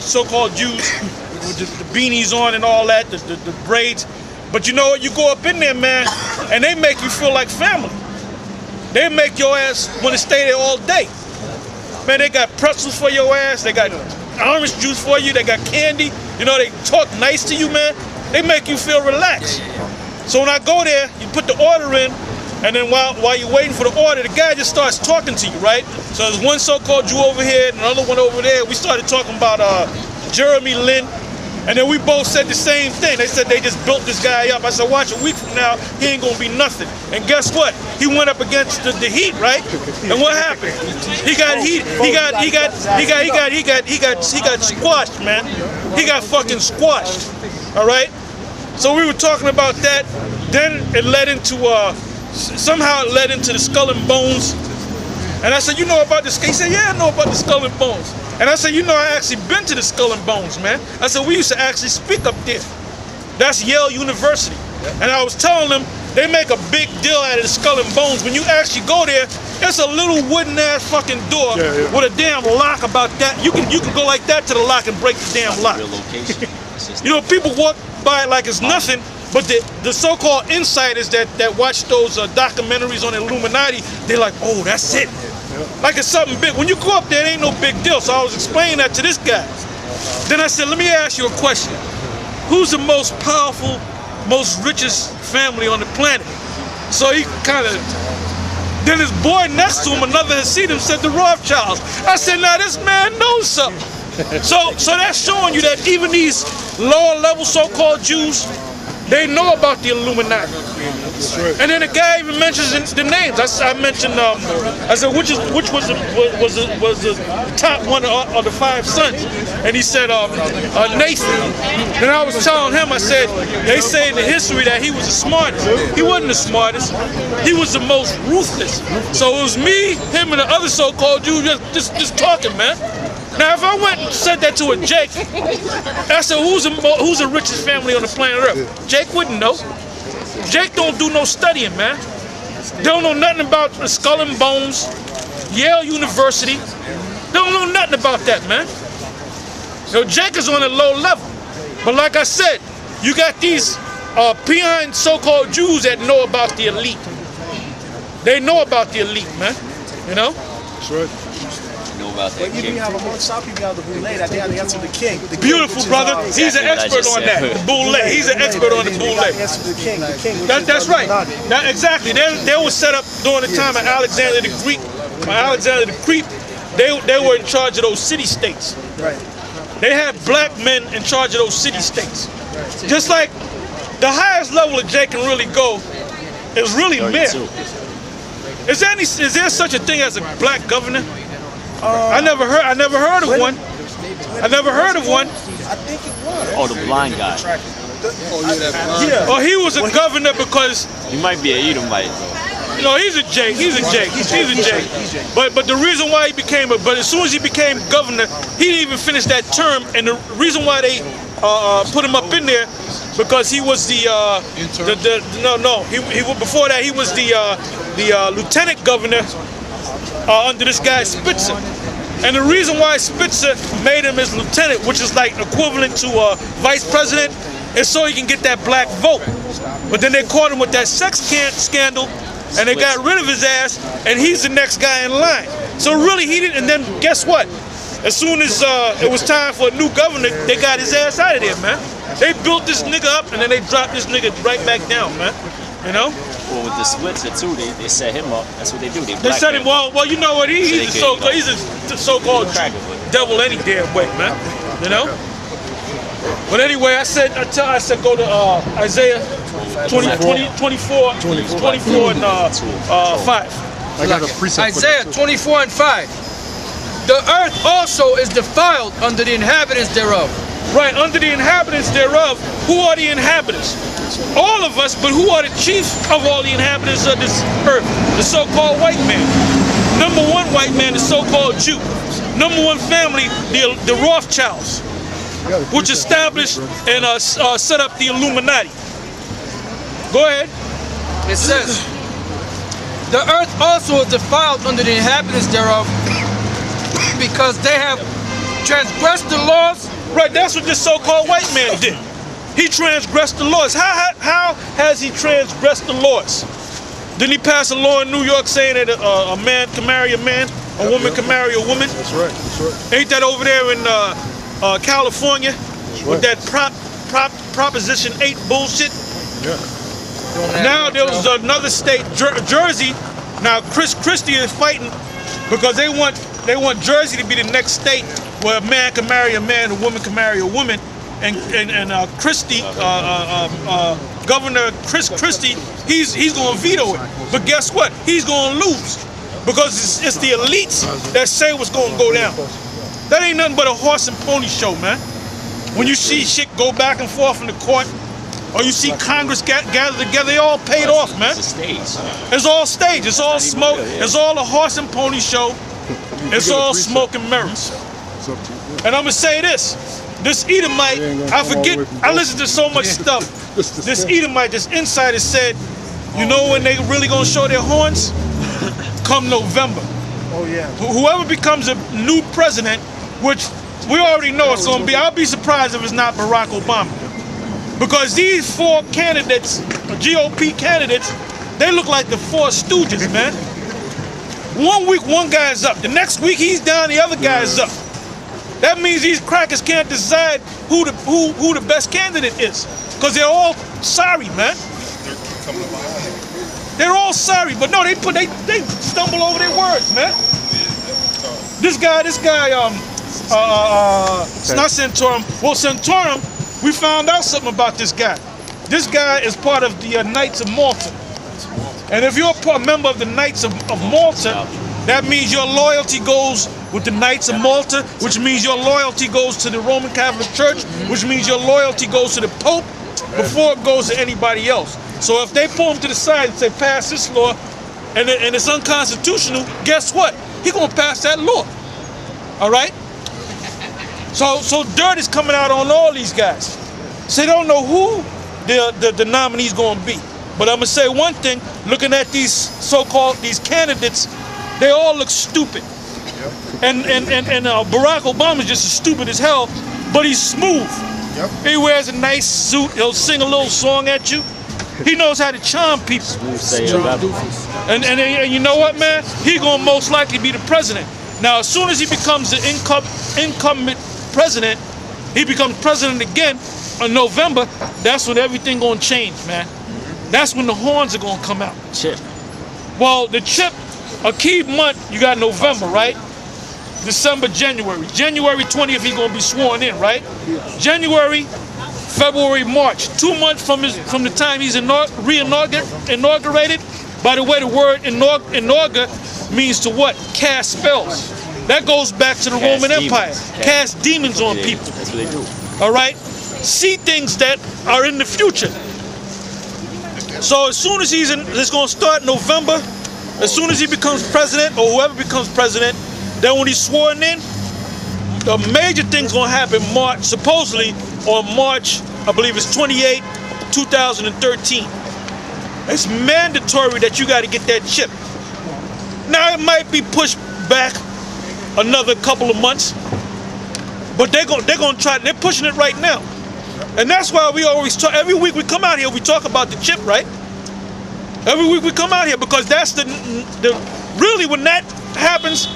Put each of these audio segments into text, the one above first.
so-called Jews with the beanies on and all that, the braids. But you know what? You go up in there, man, and they make you feel like family. They make your ass want to stay there all day. Man, they got pretzels for your ass. They got orange juice for you. They got candy. You know, they talk nice to you, man. They make you feel relaxed. So when I go there, you put the order in, and then while you're waiting for the order, the guy just starts talking to you, right? So there's one so-called Jew over here and another one over there. We started talking about Jeremy Lin. And then we both said the same thing. They said they just built this guy up. I said, watch, a week from now, he ain't gonna be nothing. And guess what? He went up against the heat, right? And what happened? He got squashed, man. He got fucking squashed. All right? So we were talking about that. Then it led into somehow it led into the Skull and Bones. And I said, you know about this? He said, yeah, I know about the Skull and Bones. And I said, you know, I actually been to the Skull and Bones, man. I said, we used to actually speak up there. That's Yale University. And I was telling them, they make a big deal out of the Skull and Bones. When you actually go there, it's a little wooden ass fucking door with a damn lock about that. You can go like that to the lock and break the damn lock. You know, people walk by it like it's nothing, but the so-called insiders that watch those documentaries on the Illuminati, they're like, oh, that's it. Like it's something big. When you go up there, it ain't no big deal. So I was explaining that to this guy. Then I said, let me ask you a question. Who's the most powerful, most richest family on the planet? So he kind of, then his boy next to him, another Hasidim, said the Rothschilds. I said, now this man knows something. So that's showing you that even these lower level so-called Jews, they know about the Illuminati. And then the guy even mentions the names. I mentioned, I said, which was the top one of the 5 sons? And he said, Nathan. Then I was telling him, I said, they say in the history that he was the smartest. He wasn't the smartest. He was the most ruthless. So it was me, him, and the other so-called Jew just talking, man. Now, if I went and said that to a Jake, I said, who's the richest family on the planet Earth? Jake wouldn't know. Jake don't do no studying, man. They don't know nothing about the Skull and Bones, Yale University. They don't know nothing about that, man. You know, Jake is on a low level. But like I said, you got these peon so-called Jews that know about the elite. They know about the elite, man. You know? That's right. About that. Even you have a more some people have the boule that they have the answer to the king. Beautiful, brother. He's an expert on that. The boule. He's an expert on the boule. The king. That's right. Exactly. They were set up during the time of Alexander the Greek. Alexander the Greek, they were in charge of those city-states. Right. They had black men in charge of those city-states. Just like the highest level that Jay can really go is really mayor. Is there such a thing as a black governor? I never heard of one. I never heard of one. I think it was. Oh, the blind guy. Yeah. Oh, he was a governor because he might be an Edomite. You know, he's a Jake. He's a Jake. But the reason why he became but as soon as he became governor, he didn't even finish that term. And the reason why they put him up in there because he was he before that he was the lieutenant governor under this guy Spitzer. And the reason why Spitzer made him his lieutenant, which is like equivalent to vice president, is so he can get that black vote. But then they caught him with that sex scandal, and they got rid of his ass, and he's the next guy in line. So really he didn't, and then guess what? As soon as it was time for a new governor, they got his ass out of there, man. They built this nigga up, and then they dropped this nigga right back down, man. You know? Well, with the Spitzer too, they set him up. That's what they do. They set him. Well, you know what? He's a so-called devil any damn way, man. You know. But anyway, I said go to Isaiah 24 and 5. I got a precept. Isaiah 24 and 5. The earth also is defiled under the inhabitants thereof. Right, under the inhabitants thereof. Who are the inhabitants? All of us, but who are the chief of all the inhabitants of this earth? The so-called white man. Number one white man, the so-called Jew. Number one family, the Rothschilds, which established and set up the Illuminati. Go ahead. It says, the earth also is defiled under the inhabitants thereof, because they have transgressed the laws Right, that's what this so-called white man did. He transgressed the laws. How has he transgressed the laws? Didn't he pass a law in New York saying that a man can marry a man, a woman can marry a woman? That's right. That's right. Ain't that over there in California with that Proposition 8 bullshit? Yeah. Now there was another state, Jersey. Now Chris Christie is fighting because they want Jersey to be the next state where a man can marry a man, a woman can marry a woman, and Christie, Governor Chris Christie, he's going to veto it. But guess what? He's going to lose because it's the elites that say what's going to go down. That ain't nothing but a horse and pony show, man. When you see shit go back and forth in the court, or you see Congress gather together, they all paid off, man. It's a stage. It's all stage. It's all smoke. It's all a horse and pony show. It's all smoke and mirrors. And I'm gonna say this Edomite, I forget, I listen to so much stuff. This Edomite, this insider said, you know when they really gonna show their horns? Come November. Oh yeah. Whoever becomes a new president, which we already know it's gonna be, I'll be surprised if it's not Barack Obama. Because these four candidates, GOP candidates, they look like the four stooges, man. 1 week, one guy's up. The next week, he's down, the other guy's up. That means these crackers can't decide who the best candidate is. Because they're all sorry, man. They're all sorry, but no, they stumble over their words, man. This guy, it's not Santorum. Well, Santorum, we found out something about this guy. This guy is part of the Knights of Malta. And if you're a member of the Knights of Malta, that means your loyalty goes with the Knights of Malta, which means your loyalty goes to the Roman Catholic Church, which means your loyalty goes to the Pope before it goes to anybody else. So if they pull him to the side and say, pass this law, and it's unconstitutional, guess what? He's going to pass that law. All right? So dirt is coming out on all these guys. So they don't know who the nominee's going to be. But I'm going to say one thing, looking at these so-called, these candidates, they all look stupid. And Barack Obama's just as stupid as hell, but he's smooth. Yep. He wears a nice suit, he'll sing a little song at you. He knows how to charm people. And you know what, man? He's going to most likely be the president. Now, as soon as he becomes the incumbent president, he becomes president again in November, that's when everything going to change, man. That's when the horns are going to come out. Chip. Well, the chip, a key month, you got November, right? December, January. January 20th, he's going to be sworn in, right? January, February, March. 2 months from the time he's inaugurated. By the way, the word inaugur means to what? Cast spells. That goes back to the Roman Empire. Cast demons on people. That's what they do. All right? See things that are in the future. So as soon as it's going to start November, as soon as he becomes president, or whoever becomes president, then when he's sworn in, the major thing's going to happen supposedly on March, I believe it's 28, 2013. It's mandatory that you got to get that chip. Now it might be pushed back another couple of months, but they're going to try. They're pushing it right now, and that's why we always talk. Every week we come out here, we talk about the chip, right? Every week we come out here because that's the really when that happens,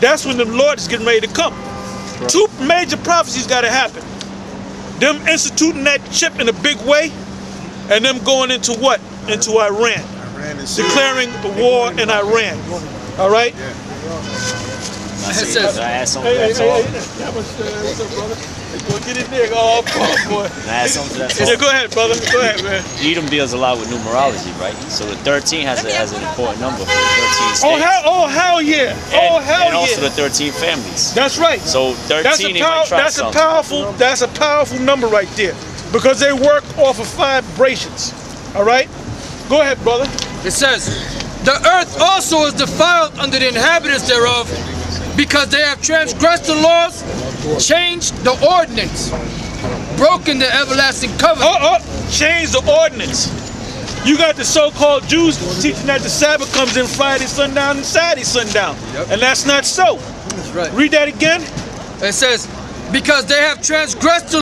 that's when the Lord is getting ready to come. Right. 2 major prophecies got to happen. Them instituting that chip in a big way, and them going into what? Into Iran. Declaring the war in Iran. All right? I add something to that talk. What's up, brother? Get in there. Oh, boy. I add something to that talk. Yeah, go ahead, brother. Go ahead, man. Edom deals a lot with numerology, right? So the 13 has an important number for the 13 states. Oh, hell yeah. And also the 13 families. That's right. So 13, that's a powerful number right there. Because they work off of vibrations. All right? Go ahead, brother. It says, the earth also is defiled under the inhabitants thereof, because they have transgressed the laws, changed the ordinance, broken the everlasting covenant. Change the ordinance. You got the so-called Jews teaching that the Sabbath comes in Friday sundown and Saturday sundown. Yep. And that's not so. That's right. Read that again. It says, because they have transgressed the